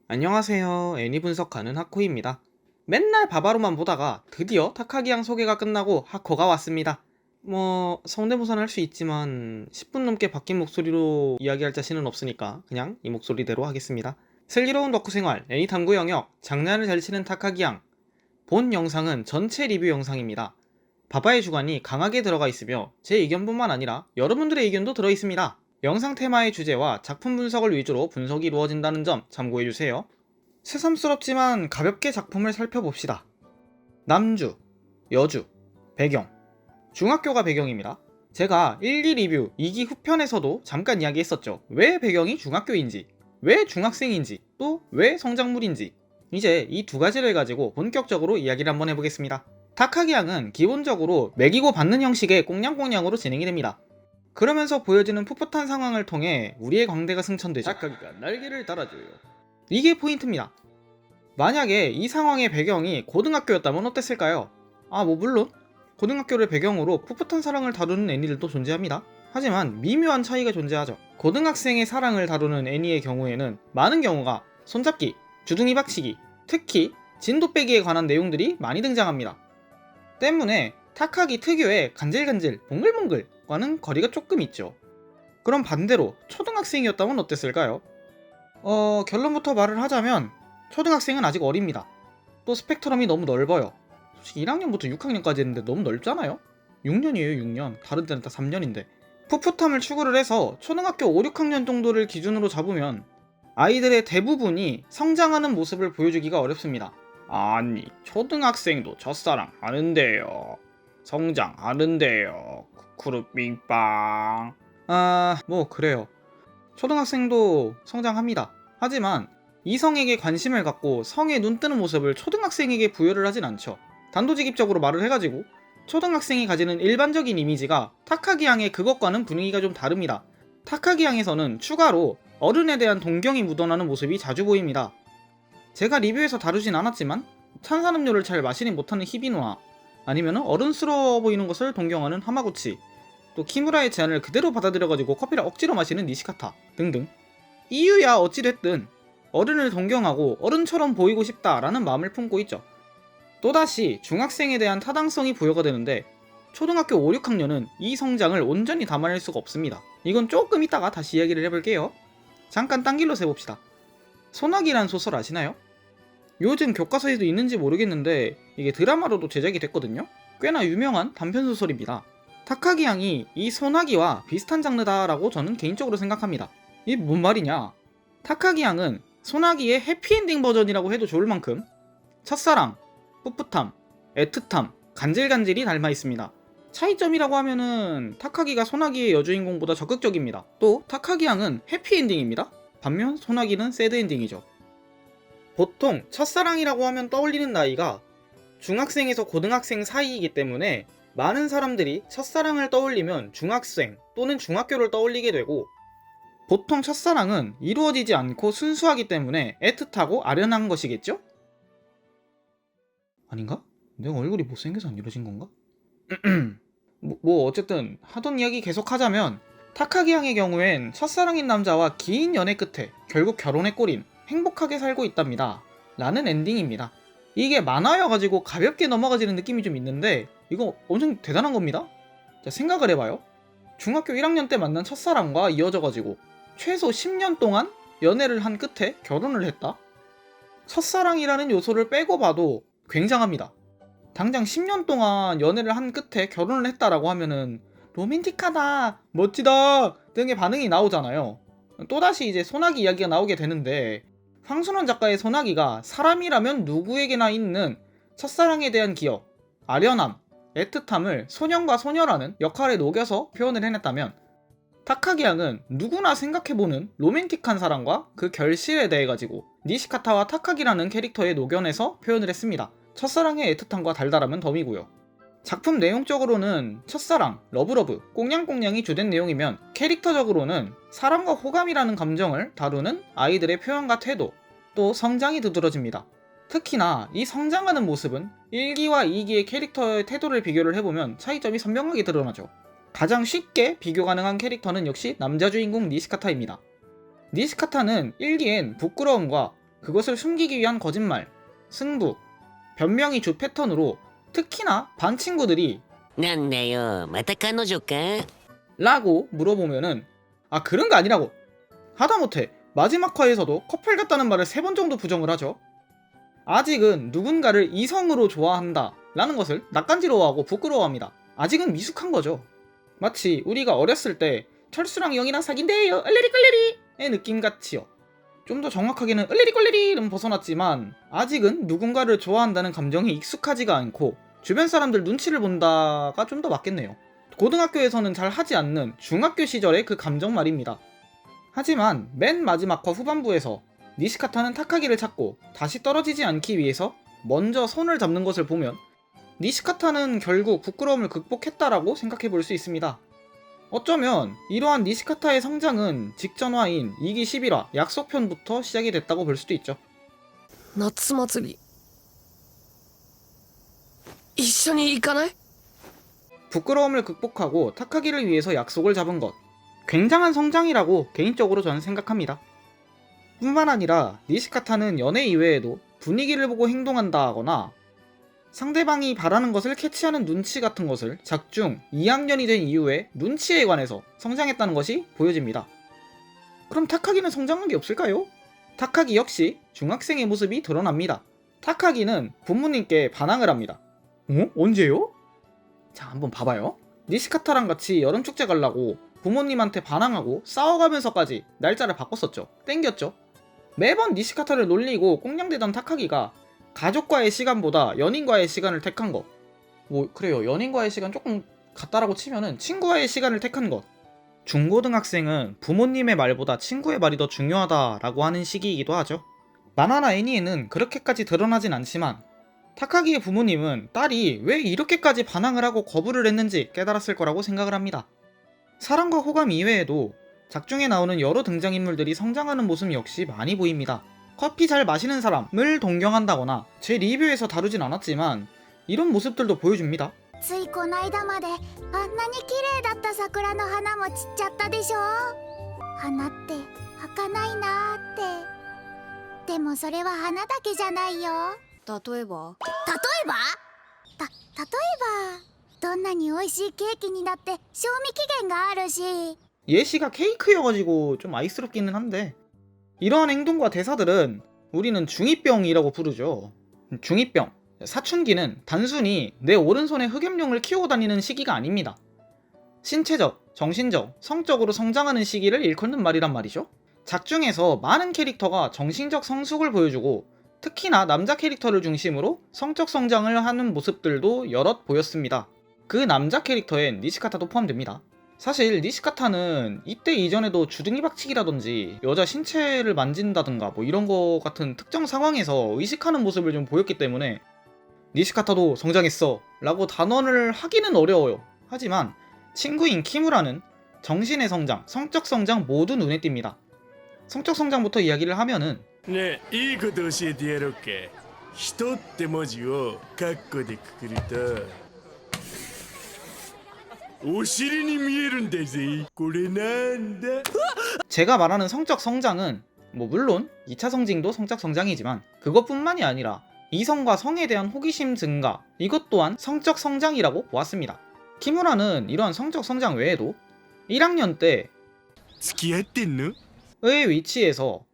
안녕하세요. 애니 분석하는 하코입니다. 맨날 바바로만 보다가 드디어 타카기양 소개가 끝나고 하코가 왔습니다. 성대모사는 할 수 있지만 10분 넘게 바뀐 목소리로 이야기할 자신은 없으니까 그냥 이 목소리대로 하겠습니다. 슬기로운 덕후 생활, 애니 탐구 영역, 장난을 잘 치는 타카기양. 본 영상은 전체 리뷰 영상입니다. 바바의 주관이 강하게 들어가 있으며 제 의견뿐만 아니라 여러분들의 의견도 들어 있습니다. 영상 테마의 주제와 작품 분석을 위주로 분석이 이루어진다는 점 참고해주세요. 새삼스럽지만 가볍게 작품을 살펴봅시다. 남주, 여주, 배경. 중학교가 배경입니다. 제가 1, 2 리뷰 2기 후편에서도 잠깐 이야기했었죠. 왜 배경이 중학교인지, 왜 중학생인지, 또 왜 성장물인지. 이제 이 두 가지를 가지고 본격적으로 이야기를 한번 해보겠습니다. 타카기양은 기본적으로 매기고 받는 형식의 꽁냥꽁냥으로 진행이 됩니다. 그러면서 보여지는 풋풋한 상황을 통해 우리의 광대가 승천되죠. 타카기가 날개를 달아줘요. 이게 포인트입니다. 만약에 이 상황의 배경이 고등학교였다면 어땠을까요? 물론 고등학교를 배경으로 풋풋한 사랑을 다루는 애니들도 존재합니다. 하지만 미묘한 차이가 존재하죠. 고등학생의 사랑을 다루는 애니의 경우에는 많은 경우가 손잡기, 주둥이 박치기, 특히 진도 빼기에 관한 내용들이 많이 등장합니다. 때문에 타카기 특유의 간질간질, 몽글몽글과는 거리가 조금 있죠. 그럼 반대로 초등학생이었다면 어땠을까요? 결론부터 말을 하자면 초등학생은 아직 어립니다. 또 스펙트럼이 너무 넓어요. 솔직히 1학년부터 6학년까지 했는데 너무 넓잖아요? 6년이에요 6년. 다른 데는 다 3년인데. 풋풋함을 추구를 해서 초등학교 5, 6학년 정도를 기준으로 잡으면 아이들의 대부분이 성장하는 모습을 보여주기가 어렵습니다. 아니 초등학생도 첫사랑 하는데요. 성장하는데요. 쿠쿠르빙빵. 그래요. 초등학생도 성장합니다. 하지만 이성에게 관심을 갖고 성에 눈뜨는 모습을 초등학생에게 부여를 하진 않죠. 단도직입적으로 말을 해가지고 초등학생이 가지는 일반적인 이미지가 타카기양의 그것과는 분위기가 좀 다릅니다. 타카기양에서는 추가로 어른에 대한 동경이 묻어나는 모습이 자주 보입니다. 제가 리뷰에서 다루진 않았지만 탄산음료를 잘 마시지 못하는 히비노아, 아니면 어른스러워 보이는 것을 동경하는 하마구치, 또 키무라의 제안을 그대로 받아들여가지고 커피를 억지로 마시는 니시카타 등등. 이유야 어찌됐든 어른을 동경하고 어른처럼 보이고 싶다라는 마음을 품고 있죠. 또다시 중학생에 대한 타당성이 부여가 되는데 초등학교 5, 6학년은 이 성장을 온전히 담아낼 수가 없습니다. 이건 조금 이따가 다시 이야기를 해볼게요. 잠깐 딴 길로 세봅시다. 소나기란 소설 아시나요? 요즘 교과서에도 있는지 모르겠는데 이게 드라마로도 제작이 됐거든요. 꽤나 유명한 단편소설입니다. 타카기양이 이 소나기와 비슷한 장르다라고 저는 개인적으로 생각합니다. 이게 뭔 말이냐? 타카기양은 소나기의 해피엔딩 버전이라고 해도 좋을 만큼 첫사랑, 풋풋함, 애틋함, 간질간질이 닮아 있습니다. 차이점이라고 하면은 타카기가 소나기의 여주인공보다 적극적입니다. 또 타카기양은 해피엔딩입니다. 반면 소나기는 새드엔딩이죠. 보통 첫사랑이라고 하면 떠올리는 나이가 중학생에서 고등학생 사이이기 때문에 많은 사람들이 첫사랑을 떠올리면 중학생 또는 중학교를 떠올리게 되고, 보통 첫사랑은 이루어지지 않고 순수하기 때문에 애틋하고 아련한 것이겠죠? 아닌가? 내가 얼굴이 못생겨서 안 이루어진 건가? 어쨌든 하던 이야기 계속하자면 타카기양의 경우엔 첫사랑인 남자와 긴 연애 끝에 결국 결혼에 꼬린 행복하게 살고 있답니다 라는 엔딩입니다. 이게 만화여가지고 가볍게 넘어가지는 느낌이 좀 있는데 이거 엄청 대단한 겁니다. 자, 생각을 해봐요. 중학교 1학년 때 만난 첫사랑과 이어져가지고 최소 10년 동안 연애를 한 끝에 결혼을 했다? 첫사랑이라는 요소를 빼고 봐도 굉장합니다. 당장 10년 동안 연애를 한 끝에 결혼을 했다라고 하면은 로맨틱하다, 멋지다 등의 반응이 나오잖아요. 또다시 이제 소나기 이야기가 나오게 되는데, 황순원 작가의 소나기가 사람이라면 누구에게나 있는 첫사랑에 대한 기억, 아련함, 애틋함을 소년과 소녀라는 역할에 녹여서 표현을 해냈다면, 타카기양은 누구나 생각해보는 로맨틱한 사랑과 그 결실에 대해 가지고 니시카타와 타카기라는 캐릭터에 녹여내서 표현을 했습니다. 첫사랑의 애틋함과 달달함은 덤이고요. 작품 내용적으로는 첫사랑, 러브러브, 꽁냥꽁냥이 주된 내용이면 캐릭터적으로는 사랑과 호감이라는 감정을 다루는 아이들의 표현과 태도, 또 성장이 두드러집니다. 특히나 이 성장하는 모습은 1기와 2기의 캐릭터의 태도를 비교를 해보면 차이점이 선명하게 드러나죠. 가장 쉽게 비교 가능한 캐릭터는 역시 남자 주인공 니시카타입니다. 니시카타는 1기엔 부끄러움과 그것을 숨기기 위한 거짓말, 승부, 변명이 주 패턴으로 특히나 반 친구들이 なんだよ、また彼女か？ 라고 물어보면은 아 그런 거 아니라고 하다못해 마지막 화에서도 커플 같다는 말을 3번 정도 부정을 하죠. 아직은 누군가를 이성으로 좋아한다 라는 것을 낯간지러워하고 부끄러워합니다. 아직은 미숙한 거죠. 마치 우리가 어렸을 때 철수랑 영이랑 사귄대요 얼레리꼴레리의 느낌같이요. 좀 더 정확하게는 얼레리꼴레리는 벗어났지만 아직은 누군가를 좋아한다는 감정이 익숙하지가 않고 주변 사람들 눈치를 본다가 좀 더 맞겠네요. 고등학교에서는 잘 하지 않는 중학교 시절의 그 감정 말입니다. 하지만 맨 마지막화 후반부에서 니시카타는 타카기를 찾고 다시 떨어지지 않기 위해서 먼저 손을 잡는 것을 보면 니시카타는 결국 부끄러움을 극복했다라고 생각해 볼 수 있습니다. 어쩌면 이러한 니시카타의 성장은 직전화인 2기 11화 약속편부터 시작이 됐다고 볼 수도 있죠. 夏祭り一緒に行かない？ 부끄러움을 극복하고 타카기를 위해서 약속을 잡은 것 굉장한 성장이라고 개인적으로 저는 생각합니다. 뿐만 아니라 니시카타는 연애 이외에도 분위기를 보고 행동한다 하거나 상대방이 바라는 것을 캐치하는 눈치 같은 것을 작중 2학년이 된 이후에 눈치에 관해서 성장했다는 것이 보여집니다. 그럼 타카기는 성장한 게 없을까요? 타카기 역시 중학생의 모습이 드러납니다. 타카기는 부모님께 반항을 합니다. 어? 언제요? 자, 한번 봐봐요. 니시카타랑 같이 여름축제 가려고 부모님한테 반항하고 싸워가면서까지 날짜를 바꿨었죠. 땡겼죠. 매번 니시카타를 놀리고 꽁냥대던 타카기가 가족과의 시간보다 연인과의 시간을 택한 것. 뭐 그래요. 연인과의 시간 조금 같다라고 치면은 친구와의 시간을 택한 것. 중고등학생은 부모님의 말보다 친구의 말이 더 중요하다라고 하는 시기이기도 하죠. 만화나 애니에는 그렇게까지 드러나진 않지만 타카기의 부모님은 딸이 왜 이렇게까지 반항을 하고 거부를 했는지 깨달았을 거라고 생각을 합니다. 사랑과 호감 이외에도 작중에 나오는 여러 등장인물들이 성장하는 모습 역시 많이 보입니다. 커피 잘 마시는 사람을 동경한다거나 제 리뷰에서 다루진 않았지만 이런 모습들도 보여줍니다. ついこの間まであんなに綺麗だった桜の花も散っちゃったでしょ。花って儚いなーって。でもそれは花だけじゃないよ。例えば例えばどんなに美味しいケーキにだって賞味期限があるし。 예시가 케이크여가지고 좀 아이스럽기는 한데 이러한 행동과 대사들은 우리는 중2병이라고 부르죠. 중2병. 사춘기는 단순히 내 오른손에 흑염룡을 키우고 다니는 시기가 아닙니다. 신체적, 정신적, 성적으로 성장하는 시기를 일컫는 말이란 말이죠. 작중에서 많은 캐릭터가 정신적 성숙을 보여주고 특히나 남자 캐릭터를 중심으로 성적 성장을 하는 모습들도 여럿 보였습니다. 그 남자 캐릭터엔 니시카타도 포함됩니다. 사실 니시카타는 이때 이전에도 주둥이 박치기라든지 여자 신체를 만진다든가 뭐 이런 거 같은 특정 상황에서 의식하는 모습을 좀 보였기 때문에 니시카타도 성장했어 라고 단언을 하기는 어려워요. 하지만 친구인 키무라는 정신의 성장, 성적 성장 모두 눈에 띕니다. 성적 성장부터 이야기를 하면은 ねえ、いいこと教えてやろうか。人って文字をカッコでくくるとお尻に見えるんだぜ。これなんだ。 제가 말하는 성적 성장은 뭐 물론 2차 성징도 성적 성장이지만 그것뿐만이 아니라 이성과 성에 대한 호기심 증가, 이것 또한 성적 성장이라고 보았습니다. 키무라는 이러한 성적 성장 외에도 1학년 때 付き合ってんの？ 의 위치에서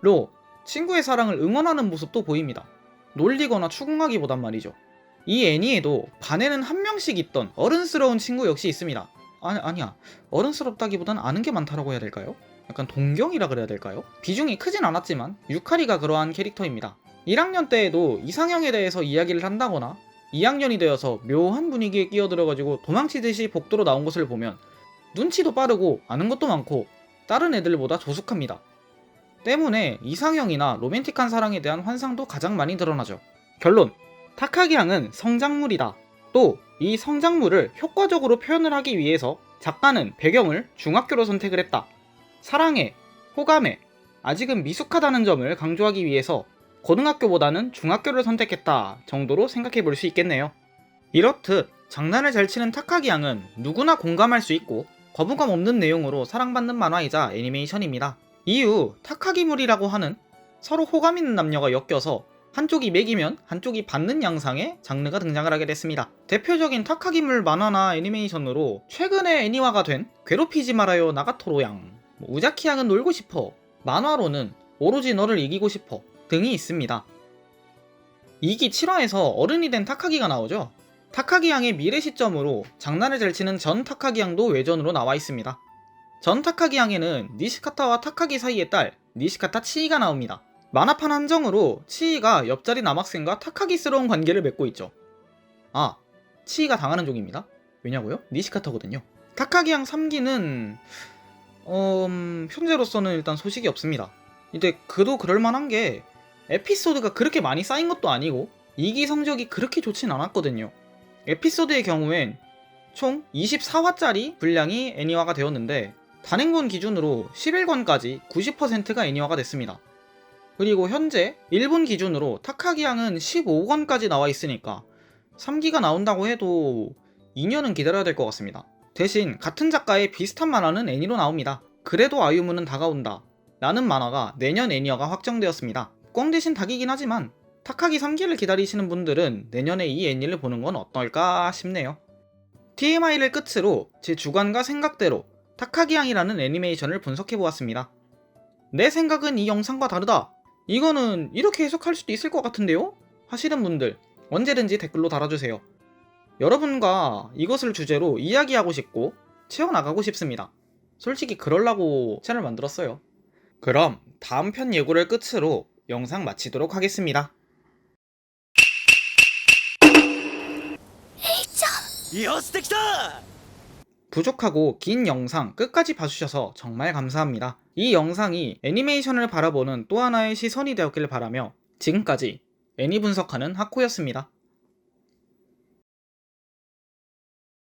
로 친구의 사랑을 응원하는 모습도 보입니다. 놀리거나 추궁하기보단 말이죠. 이 애니에도 반에는 한 명씩 있던 어른스러운 친구 역시 있습니다. 아니야. 어른스럽다기보단 아는 게 많다라고 해야 될까요? 약간 동경이라 그래야 될까요? 비중이 크진 않았지만 유카리가 그러한 캐릭터입니다. 1학년 때에도 이상형에 대해서 이야기를 한다거나 2학년이 되어서 묘한 분위기에 끼어들어가지고 도망치듯이 복도로 나온 것을 보면 눈치도 빠르고 아는 것도 많고 다른 애들보다 조숙합니다. 때문에 이상형이나 로맨틱한 사랑에 대한 환상도 가장 많이 드러나죠. 결론! 타카기 양은 성장물이다. 또 이 성장물을 효과적으로 표현을 하기 위해서 작가는 배경을 중학교로 선택을 했다. 사랑에, 호감에 아직은 미숙하다는 점을 강조하기 위해서 고등학교보다는 중학교를 선택했다 정도로 생각해 볼 수 있겠네요. 이렇듯 장난을 잘 치는 타카기 양은 누구나 공감할 수 있고 거부감 없는 내용으로 사랑받는 만화이자 애니메이션입니다. 이후 타카기물이라고 하는 서로 호감 있는 남녀가 엮여서 한쪽이 매기면 한쪽이 받는 양상의 장르가 등장을 하게 됐습니다. 대표적인 타카기물 만화나 애니메이션으로 최근에 애니화가 된 괴롭히지 말아요 나가토로 양, 우자키 양은 놀고 싶어, 만화로는 오로지 너를 이기고 싶어 등이 있습니다. 2기 7화에서 어른이 된 타카기가 나오죠. 타카기 양의 미래 시점으로 장난을 잘 치는 전 타카기 양도 외전으로 나와 있습니다. 전 타카기 양에는 니시카타와 타카기 사이의 딸 니시카타 치이가 나옵니다. 만화판 한정으로 치이가 옆자리 남학생과 타카기스러운 관계를 맺고 있죠. 아, 치이가 당하는 쪽입니다. 왜냐고요? 니시카타거든요. 타카기 양 3기는 현재로서는 일단 소식이 없습니다. 근데 그도 그럴만한 게 에피소드가 그렇게 많이 쌓인 것도 아니고 2기 성적이 그렇게 좋진 않았거든요. 에피소드의 경우엔 총 24화짜리 분량이 애니화가 되었는데 단행본 기준으로 11권까지 90%가 애니화가 됐습니다. 그리고 현재 일본 기준으로 타카기 양은 15권까지 나와 있으니까 3기가 나온다고 해도 2년은 기다려야 될 것 같습니다. 대신 같은 작가의 비슷한 만화는 애니로 나옵니다. 그래도 아유무는 다가온다 라는 만화가 내년 애니화가 확정되었습니다. 꽝 대신 닭이긴 하지만 타카기 3기를 기다리시는 분들은 내년에 이 애니를 보는 건 어떨까 싶네요. TMI를 끝으로 제 주관과 생각대로 타카기 양이라는 애니메이션을 분석해보았습니다. 내 생각은 이 영상과 다르다, 이거는 이렇게 해석할 수도 있을 것 같은데요? 하시는 분들 언제든지 댓글로 달아주세요. 여러분과 이것을 주제로 이야기하고 싶고 채워나가고 싶습니다. 솔직히 그러려고 채널 만들었어요. 그럼 다음 편 예고를 끝으로 영상 마치도록 하겠습니다. よしできた 부족하고 긴 영상 끝까지 봐주셔서 정말 감사합니다. 이 영상이 애니메이션을 바라보는 또 하나의 시선이 되었길 바라며 지금까지 애니 분석하는 하코였습니다.